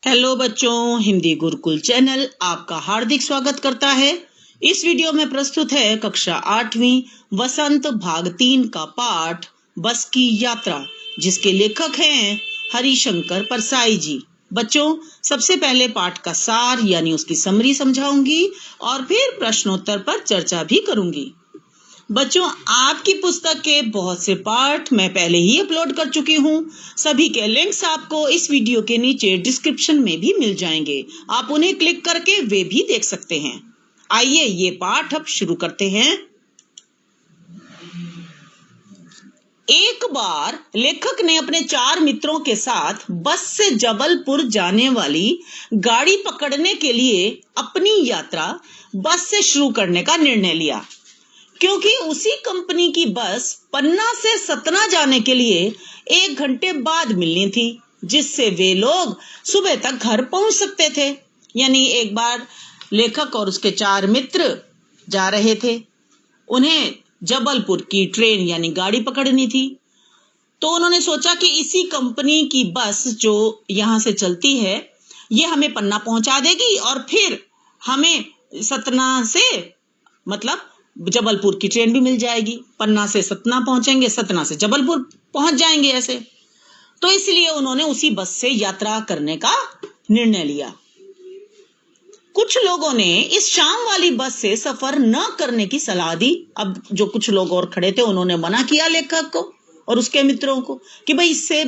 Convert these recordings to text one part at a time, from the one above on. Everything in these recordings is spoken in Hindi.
हेलो बच्चों, हिंदी गुरुकुल चैनल आपका हार्दिक स्वागत करता है। इस वीडियो में प्रस्तुत है कक्षा 8वीं वसंत भाग 3 का पाठ बस की यात्रा, जिसके लेखक हैं हरिशंकर परसाई जी। बच्चों, सबसे पहले पाठ का सार यानी उसकी समरी समझाऊंगी और फिर प्रश्नोत्तर पर चर्चा भी करूंगी। बच्चों, आपकी पुस्तक के बहुत से पाठ मैं पहले ही अपलोड कर चुकी हूँ। सभी के लिंक्स आपको इस वीडियो के नीचे डिस्क्रिप्शन में भी मिल जाएंगे। आप उन्हें क्लिक करके वे भी देख सकते हैं। आइए ये पाठ अब शुरू करते हैं। एक बार लेखक ने अपने 4 मित्रों के साथ बस से जबलपुर जाने वाली गाड़ी पकड़ने के लिए अपनी यात्रा बस से शुरू करने का निर्णय लिया, क्योंकि उसी कंपनी की बस पन्ना से सतना जाने के लिए 1 घंटे बाद मिलनी थी, जिससे वे लोग सुबह तक घर पहुंच सकते थे। यानी एक बार लेखक और उसके 4 मित्र जा रहे थे, उन्हें जबलपुर की ट्रेन यानी गाड़ी पकड़नी थी। तो उन्होंने सोचा कि इसी कंपनी की बस जो यहाँ से चलती है ये हमें पन्ना पहुंचा देगी और फिर हमें सतना से मतलब जबलपुर की ट्रेन भी मिल जाएगी। पन्ना से सतना पहुंचेंगे, सतना से जबलपुर पहुंच जाएंगे ऐसे। तो इसलिए उन्होंने उसी बस से यात्रा करने का निर्णय लिया। कुछ लोगों ने इस शाम वाली बस से सफर न करने की सलाह दी। अब जो कुछ लोग और खड़े थे उन्होंने मना किया लेखक को और उसके मित्रों को कि भाई इससे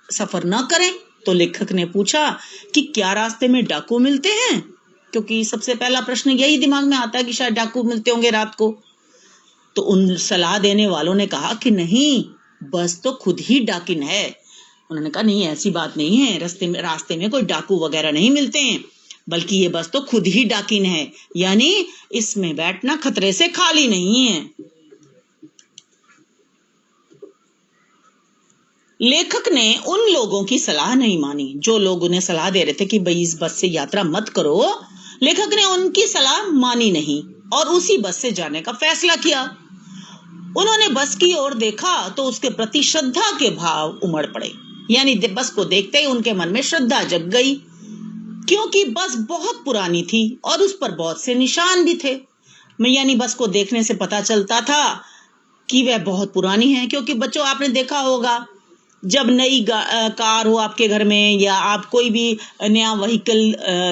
सफर न करें। तो लेखक ने पूछा कि क्या रास्ते में डाकू मिलते हैं, क्योंकि सबसे पहला प्रश्न यही दिमाग में आता है कि शायद डाकू मिलते होंगे रात को। तो उन सलाह देने वालों ने कहा कि नहीं, बस तो खुद ही डाकिन है। उन्होंने कहा नहीं, ऐसी बात नहीं है, रास्ते में कोई डाकू वगैरह नहीं मिलते हैं, बल्कि ये बस तो खुद ही डाकिन है, यानी इसमें बैठना खतरे से खाली नहीं है। लेखक ने उन लोगों की सलाह नहीं मानी जो लोग उन्हें सलाह दे रहे थे कि भाई इस बस से यात्रा मत करो। लेखक ने उनकी सलाह मानी नहीं और उसी बस से जाने का फैसला किया। उन्होंने बस की ओर देखा तो उसके प्रति श्रद्धा के भाव उमड़ पड़े, यानी बस को देखते ही उनके मन में श्रद्धा जग गई, क्योंकि बस बहुत पुरानी थी और उस पर बहुत से निशान भी थे। यानी बस को देखने से पता चलता था कि वह बहुत पुरानी है। क्योंकि बच्चों, आपने देखा होगा जब नई कार हो आपके घर में या आप कोई भी नया व्हीकल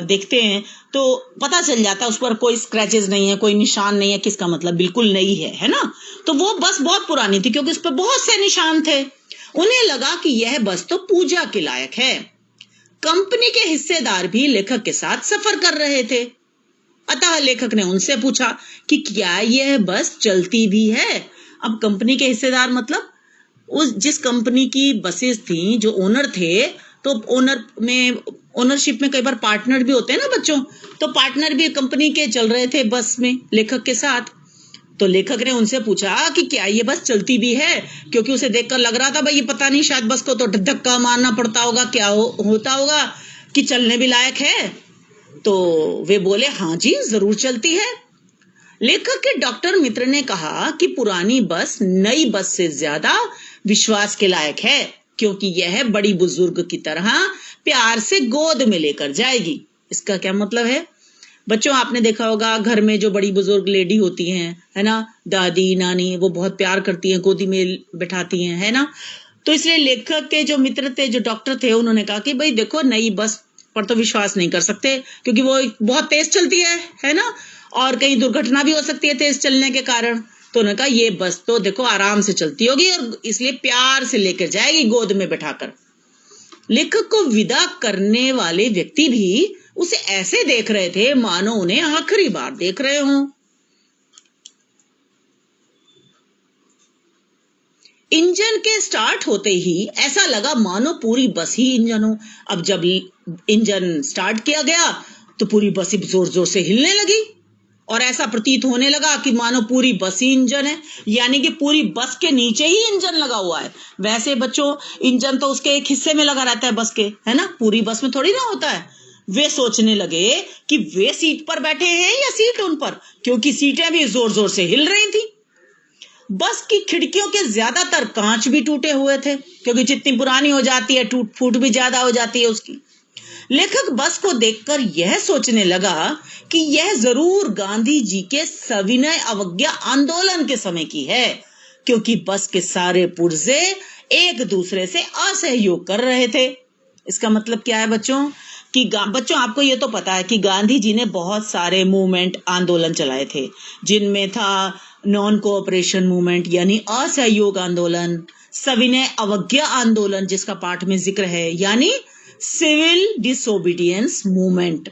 देखते हैं तो पता चल जाता है उस पर कोई स्क्रैचेस नहीं है, कोई निशान नहीं है, किसका मतलब बिल्कुल नई है ना। तो वो बस बहुत पुरानी थी क्योंकि उस पर बहुत से निशान थे। उन्हें लगा कि यह बस तो पूजा के लायक है। कंपनी के हिस्सेदार भी लेखक के साथ सफर कर रहे थे, अतः लेखक ने उनसे पूछा कि क्या यह बस चलती भी है। अब कंपनी के हिस्सेदार मतलब उस जिस कंपनी की बसेस थी, जो ओनर थे, तो ओनरशिप में कई बार पार्टनर भी होते हैं ना बच्चों। तो पार्टनर भी कंपनी के चल रहे थे बस में लेखक के साथ। तो लेखक ने उनसे पूछा कि क्या ये बस चलती भी है, क्योंकि उसे देखकर लग रहा था भाई ये पता नहीं, शायद बस को तो धक्का मारना पड़ता होगा, क्या होता होगा कि चलने भी लायक है। तो वे बोले हाँ जी, जरूर चलती है। लेखक के डॉक्टर मित्र ने कहा कि पुरानी बस नई बस से ज्यादा विश्वास के लायक है, क्योंकि यह बड़ी बुजुर्ग की तरह प्यार से गोद में लेकर जाएगी। इसका क्या मतलब है बच्चों? आपने देखा होगा घर में जो बड़ी बुजुर्ग लेडी होती हैं, है ना, दादी नानी, वो बहुत प्यार करती हैं, गोदी में बैठाती हैं, है ना। तो इसलिए लेखक के जो मित्र थे, जो डॉक्टर थे, उन्होंने कहा कि भाई देखो, नई बस पर तो विश्वास नहीं कर सकते क्योंकि वो बहुत तेज चलती है ना, और कहीं दुर्घटना भी हो सकती है तेज चलने के कारण। तो उन्होंने कहा ये बस तो देखो आराम से चलती होगी और इसलिए प्यार से लेकर जाएगी गोद में बैठाकर। लेखक को विदा करने वाले व्यक्ति भी उसे ऐसे देख रहे थे मानो उन्हें आखिरी बार देख रहे हों। इंजन के स्टार्ट होते ही ऐसा लगा मानो पूरी बस ही इंजन हो। अब जब इंजन स्टार्ट किया गया तो पूरी बस जोर जोर से हिलने लगी और ऐसा प्रतीत होने लगा कि मानो पूरी बस ही इंजन है, यानी कि पूरी बस के नीचे ही इंजन लगा हुआ है। वैसे बच्चों, इंजन तो उसके एक हिस्से में लगा रहता है बस के, है ना, पूरी बस में थोड़ी ना होता है। वे सोचने लगे कि वे सीट पर बैठे हैं या सीट उन पर, क्योंकि सीटें भी जोर जोर से हिल रही थी। बस की खिड़कियों के ज्यादातर कांच भी टूटे हुए थे, क्योंकि जितनी पुरानी हो जाती है टूट फूट भी ज्यादा हो जाती है उसकी। लेखक बस को देखकर यह सोचने लगा कि यह जरूर गांधी जी के सविनय अवज्ञा आंदोलन के समय की है, क्योंकि बस के सारे पुर्जे एक दूसरे से असहयोग कर रहे थे। इसका मतलब क्या है बच्चों कि बच्चों आपको ये तो पता है कि गांधी जी ने बहुत सारे मूवमेंट आंदोलन चलाए थे, जिनमें था नॉन कोऑपरेशन मूवमेंट यानी असहयोग आंदोलन, सविनय अवज्ञा आंदोलन जिसका पाठ में जिक्र है यानी सिविल डिसोबीडियंस मूवमेंट।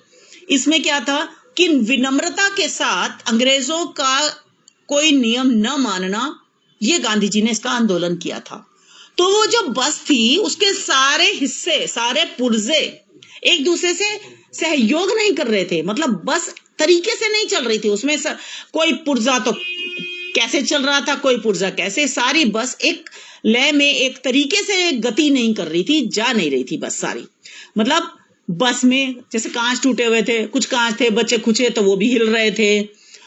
इसमें क्या था कि विनम्रता के साथ अंग्रेजों का कोई नियम न मानना, ये गांधी जी ने इसका आंदोलन किया था। तो वो जो बस थी उसके सारे हिस्से, सारे पुर्जे एक दूसरे से सहयोग नहीं कर रहे थे, मतलब बस तरीके से नहीं चल रही थी। उसमें कोई पुर्जा तो कैसे चल रहा था, कोई पुर्जा कैसे, सारी बस एक लय में एक तरीके से गति नहीं कर रही थी, जा नहीं रही थी बस सारी। मतलब बस में जैसे कांच टूटे हुए थे, कुछ कांच थे बच्चे खुचे तो वो भी हिल रहे थे,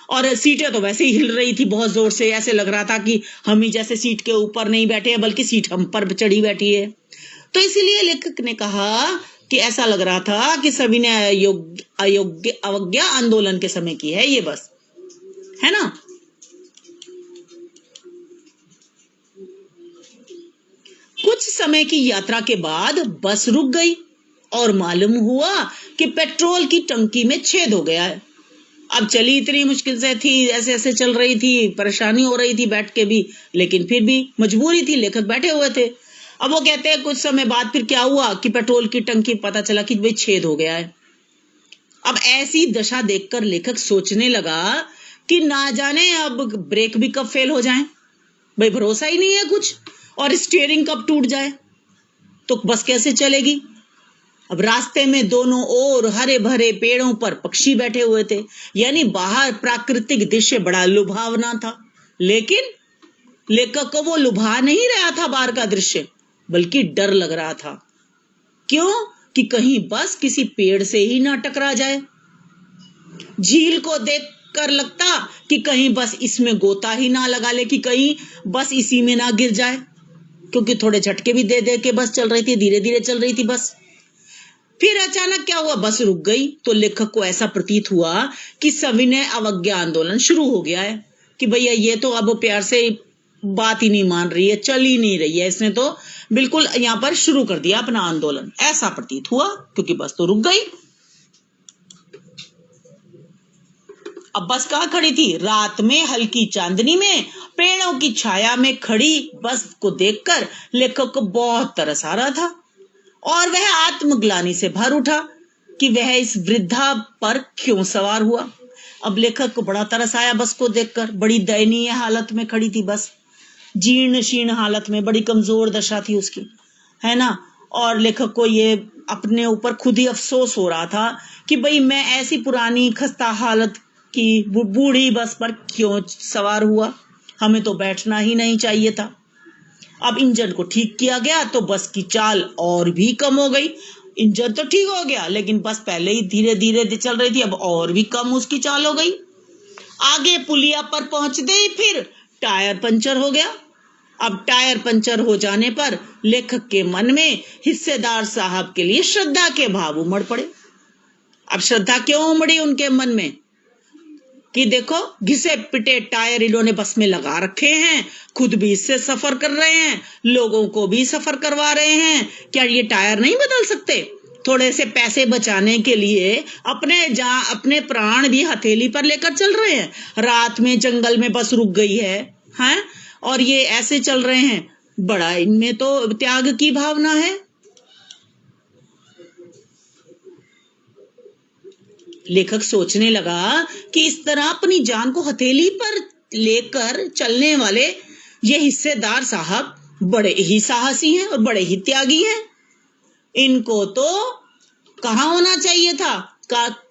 और सीटें तो वैसे ही हिल रही थी बहुत जोर से, ऐसे लग रहा था कि हम ही जैसे सीट के ऊपर नहीं बैठे हैं बल्कि सीट हम पर चढ़ी बैठी है। तो इसीलिए लेखक ने कहा कि ऐसा लग रहा था कि सविनय अवज्ञा आंदोलन के समय की है ये बस, है ना। कुछ समय की यात्रा के बाद बस रुक गई और मालूम हुआ कि पेट्रोल की टंकी में छेद हो गया है। अब चली इतनी मुश्किल से थी, ऐसे ऐसे चल रही थी, परेशानी हो रही थी बैठ के भी, लेकिन फिर भी मजबूरी थी, लेखक बैठे हुए थे। अब वो कहते हैं कुछ समय बाद फिर क्या हुआ कि पेट्रोल की टंकी पता चला कि भाई छेद हो गया है। अब ऐसी दशा देखकर लेखक सोचने लगा कि ना जाने अब ब्रेक भी कब फेल हो जाए, भाई भरोसा ही नहीं है कुछ, और स्टीयरिंग कब टूट जाए तो बस कैसे चलेगी। अब रास्ते में दोनों ओर हरे भरे पेड़ों पर पक्षी बैठे हुए थे, यानी बाहर प्राकृतिक दृश्य बड़ा लुभावना था, लेकिन लेखक को वो लुभा नहीं रहा था बाहर का दृश्य, बल्कि डर लग रहा था। क्यों कि कहीं बस किसी पेड़ से ही ना टकरा जाए। झील को देखकर लगता कि कहीं बस इसमें गोता ही ना लगा ले, कि कहीं बस इसी में ना गिर जाए, क्योंकि थोड़े झटके भी दे दे के बस चल रही थी, धीरे धीरे चल रही थी बस। फिर अचानक क्या हुआ, बस रुक गई तो लेखक को ऐसा प्रतीत हुआ कि सविनय अवज्ञा आंदोलन शुरू हो गया है, कि भैया ये तो अब प्यार से बात ही नहीं मान रही है, चल ही नहीं रही है, इसने तो बिल्कुल यहाँ पर शुरू कर दिया अपना आंदोलन, ऐसा प्रतीत हुआ क्योंकि बस तो रुक गई। अब बस कहाँ खड़ी थी, रात में हल्की चांदनी में पेड़ों की छाया में खड़ी बस को देखकर लेखक को बहुत तरस आ रहा था, और वह आत्मग्लानि से भर उठा कि वह इस वृद्धा पर क्यों सवार हुआ। अब लेखक को बड़ा तरस आया बस को देखकर, बड़ी दयनीय हालत में खड़ी थी बस, जीर्ण शीर्ण हालत में, बड़ी कमजोर दशा थी उसकी, है ना। और लेखक को ये अपने ऊपर खुद ही अफसोस हो रहा था कि भाई मैं ऐसी पुरानी खस्ता हालत की बूढ़ी बस पर क्यों सवार हुआ, हमें तो बैठना ही नहीं चाहिए था। अब इंजन को ठीक किया गया तो बस की चाल और भी कम हो गई। इंजन तो ठीक हो गया लेकिन बस पहले ही धीरे धीरे चल रही थी, अब और भी कम उसकी चाल हो गई। आगे पुलिया पर पहुंचते ही फिर टायर पंचर हो गया। अब टायर पंचर हो जाने पर लेखक के मन में हिस्सेदार साहब के लिए श्रद्धा के भाव उमड़ पड़े। अब श्रद्धा क्यों उमड़ी उनके मन में कि देखो घिसे पिटे टायर इन्होंने बस में लगा रखे हैं, खुद भी इससे सफर कर रहे हैं, लोगों को भी सफर करवा रहे हैं, क्या ये टायर नहीं बदल सकते? थोड़े से पैसे बचाने के लिए अपने प्राण भी हथेली पर लेकर चल रहे हैं। रात में जंगल में बस रुक गई है, हैं? और ये ऐसे चल रहे हैं, बड़ा इनमें तो त्याग की भावना है। लेखक सोचने लगा कि इस तरह अपनी जान को हथेली पर लेकर चलने वाले ये हिस्सेदार साहब बड़े ही साहसी हैं और बड़े ही त्यागी हैं। इनको तो कहाँ होना चाहिए था,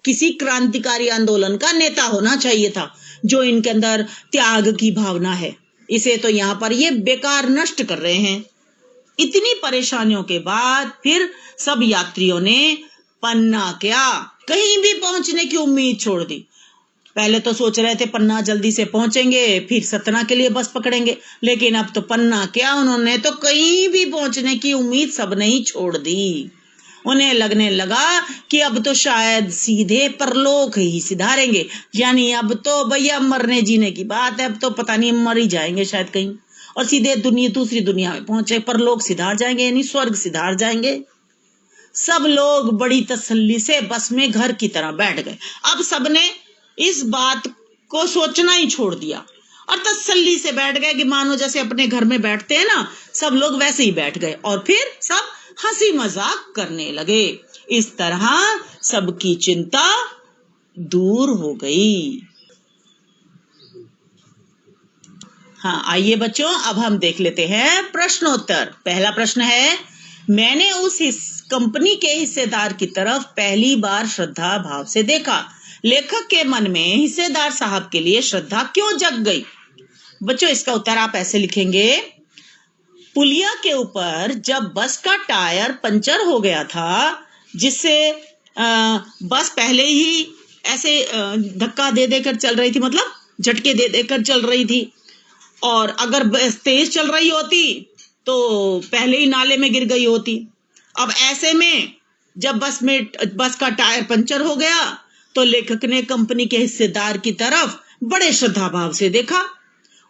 किसी क्रांतिकारी आंदोलन का नेता होना चाहिए था, जो इनके अंदर त्याग की भावना है। इसे तो यहाँ पर ये बेकार नष्ट कर रहे हैं। इतनी परेशानियों के बाद फिर सब यात्रियों ने पन्ना क्या कहीं भी पहुंचने की उम्मीद छोड़ दी। पहले तो सोच रहे थे पन्ना जल्दी से पहुंचेंगे, फिर सतना के लिए बस पकड़ेंगे, लेकिन अब तो पन्ना क्या, उन्होंने तो कहीं भी पहुंचने की उम्मीद सबने ही छोड़ दी। उन्हें लगने लगा कि अब तो शायद सीधे परलोक ही सिधारेंगे, यानी अब तो भैया मरने जीने की बात है, अब तो पता नहीं मर ही जाएंगे शायद कहीं और सीधे दूसरी दुनिया में पहुंचे, परलोक सिधार जाएंगे यानी स्वर्ग सिधार जाएंगे। सब लोग बड़ी तसल्ली से बस में घर की तरह बैठ गए। अब सबने इस बात को सोचना ही छोड़ दिया और तसल्ली से बैठ गए कि मानो जैसे अपने घर में बैठते हैं ना, सब लोग वैसे ही बैठ गए और फिर सब हंसी मजाक करने लगे। इस तरह सबकी चिंता दूर हो गई। हाँ, आइए बच्चों, अब हम देख लेते हैं प्रश्नोत्तर। पहला प्रश्न है, मैंने उस कंपनी के हिस्सेदार की तरफ पहली बार श्रद्धा भाव से देखा। लेखक के मन में हिस्सेदार साहब के लिए श्रद्धा क्यों जग गई? बच्चों, इसका उत्तर आप ऐसे लिखेंगे, पुलिया के ऊपर जब बस का टायर पंचर हो गया था, जिससे बस पहले ही ऐसे धक्का दे देकर चल रही थी, मतलब झटके दे देकर चल रही थी, और अगर बस तेज चल रही होती तो पहले ही नाले में गिर गई होती। अब ऐसे में जब बस का टायर पंचर हो गया तो लेखक ने कंपनी के हिस्सेदार की तरफ बड़े श्रद्धा भाव से देखा।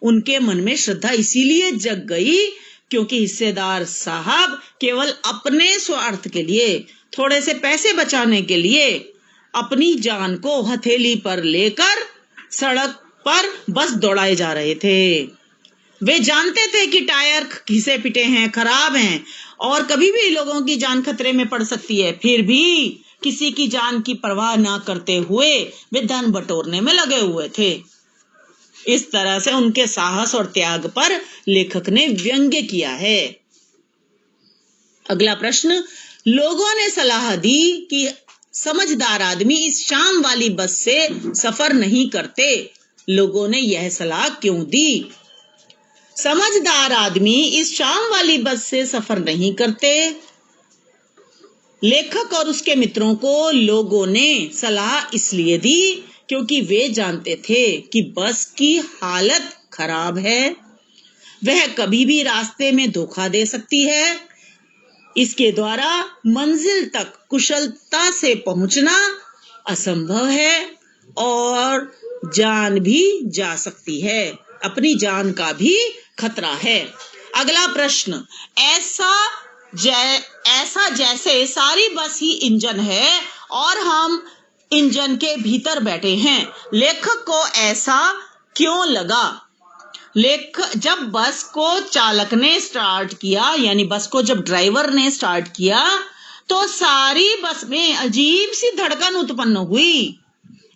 उनके मन में श्रद्धा इसीलिए जग गई क्योंकि हिस्सेदार साहब केवल अपने स्वार्थ के लिए, थोड़े से पैसे बचाने के लिए अपनी जान को हथेली पर लेकर सड़क पर बस दौड़ाए जा रहे थे। वे जानते थे कि टायर घिसे पिटे हैं, खराब हैं और कभी भी लोगों की जान खतरे में पड़ सकती है, फिर भी किसी की जान की परवाह ना करते हुए वे धन बटोरने में लगे हुए थे। इस तरह से उनके साहस और त्याग पर लेखक ने व्यंग्य किया है। अगला प्रश्न, लोगों ने सलाह दी कि समझदार आदमी इस शाम वाली बस से सफर नहीं करते। लोगों ने यह सलाह क्यों दी? समझदार आदमी इस शाम वाली बस से सफर नहीं करते। लेखक और उसके मित्रों को लोगों ने सलाह इसलिए दी क्योंकि वे जानते थे कि बस की हालत खराब है, वह कभी भी रास्ते में धोखा दे सकती है, इसके द्वारा मंजिल तक कुशलता से पहुंचना असंभव है और जान भी जा सकती है, अपनी जान का भी खतरा है। अगला प्रश्न, ऐसा जैसे सारी बस ही इंजन है और हम इंजन के भीतर बैठे हैं। लेखक को ऐसा क्यों लगा? जब बस को चालक ने स्टार्ट किया, यानी बस को जब ड्राइवर ने स्टार्ट किया तो सारी बस में अजीब सी धड़कन उत्पन्न हुई।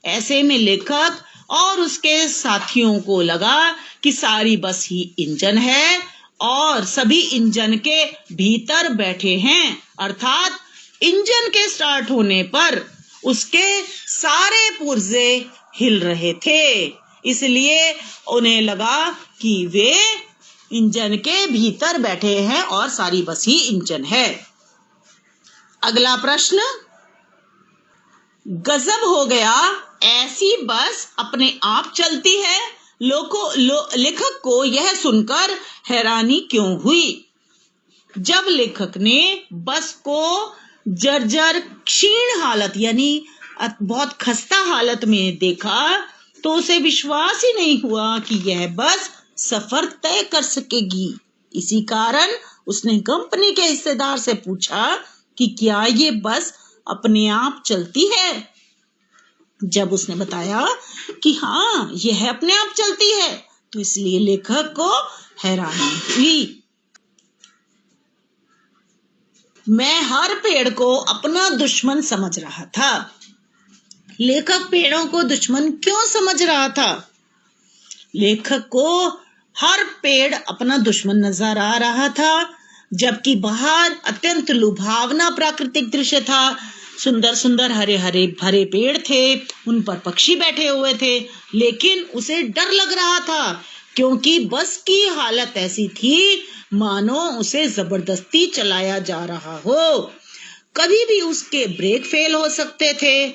ऐसे में लेखक और उसके साथियों को लगा कि सारी बस ही इंजन है और सभी इंजन के भीतर बैठे हैं, अर्थात इंजन के स्टार्ट होने पर उसके सारे पुर्जे हिल रहे थे, इसलिए उन्हें लगा कि वे इंजन के भीतर बैठे हैं और सारी बस ही इंजन है। अगला प्रश्न, गजब हो गया, ऐसी बस अपने आप चलती है। लेखक को यह सुनकर हैरानी क्यों हुई? जब लेखक ने बस को जर्जर क्षीण हालत यानी बहुत खस्ता हालत में देखा तो उसे विश्वास ही नहीं हुआ कि यह बस सफर तय कर सकेगी। इसी कारण उसने कंपनी के हिस्सेदार से पूछा कि क्या ये बस अपने आप चलती है। जब उसने बताया कि हाँ, यह अपने आप चलती है तो इसलिए लेखक को हैरानी हुई। मैं हर पेड़ को अपना दुश्मन समझ रहा था। लेखक पेड़ों को दुश्मन क्यों समझ रहा था? लेखक को हर पेड़ अपना दुश्मन नजर आ रहा था, जबकि बाहर अत्यंत लुभावना प्राकृतिक दृश्य था। सुंदर सुंदर हरे हरे भरे पेड़ थे, उन पर पक्षी बैठे हुए थे, लेकिन उसे डर लग रहा था क्योंकि बस की हालत ऐसी थी मानो उसे जबरदस्ती चलाया जा रहा हो। कभी भी उसके ब्रेक फेल हो सकते थे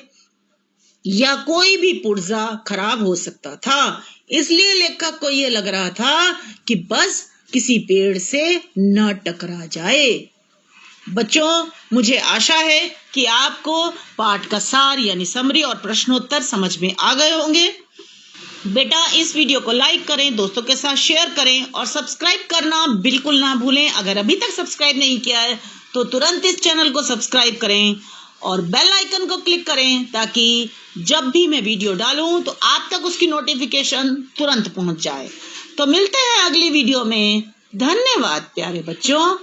या कोई भी पुर्जा खराब हो सकता था। इसलिए लेखक को यह लग रहा था कि बस किसी पेड़ से न टकरा जाए। बच्चों, मुझे आशा है कि आपको पाठ का सार यानी समरी और प्रश्नोत्तर समझ में आ गए होंगे। बेटा, इस वीडियो को लाइक करें, दोस्तों के साथ शेयर करें और सब्सक्राइब करना बिल्कुल ना भूलें। अगर अभी तक सब्सक्राइब नहीं किया है तो तुरंत इस चैनल को सब्सक्राइब करें और बेल आइकन को क्लिक करें ताकि जब भी मैं वीडियो डालूं तो आप तक उसकी नोटिफिकेशन तुरंत पहुंच जाए। तो मिलते हैं अगली वीडियो में। धन्यवाद प्यारे बच्चों।